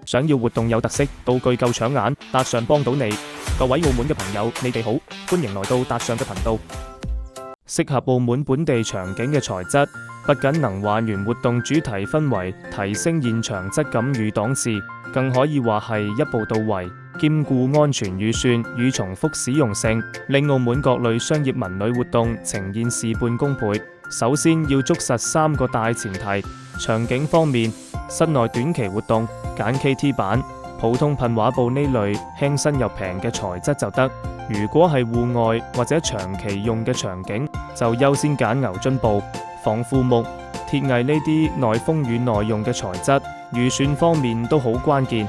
想要活動有特色，道具夠搶眼，達尚幫到你。各位澳門嘅朋友，你哋好，歡迎來到達尚嘅頻道。適合澳門本地場景嘅材質，不僅能還原活動主題氛圍，提升現場質感與檔次，更可以話係一步到位，兼顧安全預算與重複使用性，令澳門各類商業文旅活動呈現事半功倍。首先要捉實3個大前提：場景方面，室內短期活動揀 KT 板、普通噴畫布呢類輕身又平嘅材質就得。如果係戶外或者長期用嘅場景，就優先揀牛津布、防腐木、鐵藝呢啲耐風雨耐用嘅材質。預算方面都好關鍵，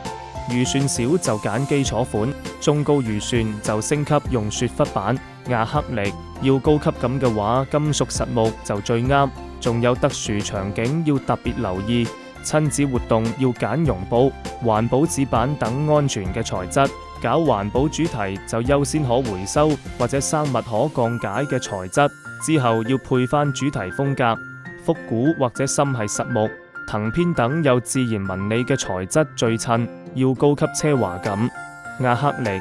預算少就揀基礎款，中高預算就升級用雪忽板、亞克力，要高級咁嘅話，金屬實木就最啱。仲有特殊場景要特別留意，親子活動要揀絨布、環保紙板等安全嘅材質。搞環保主題就優先可回收或者生物可降解嘅材質。之後要配翻主題風格，復古或者深係實木、藤編等有自然紋理嘅材質最襯，要高級奢華感。亞克力、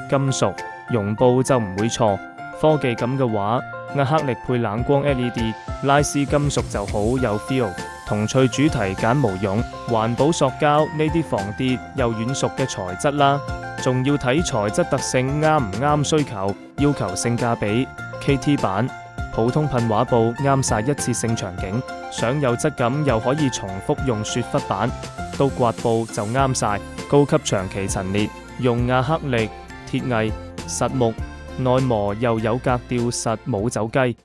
金屬、絨布就唔會錯。科技感嘅話，亞克力配冷光 LED， 拉絲金屬就好有 feel。童趣主題揀毛絨、環保塑膠呢啲防跌又軟熟嘅材質啦。仲要睇材質特性啱唔啱需求，要求性價比。KT 板、普通噴畫布啱晒一次性場景，想有質感又可以重複用雪忽板、刀刮布就啱晒。高級長期陳列用亞克力、鐵藝、實木，耐磨又有格調實冇走雞。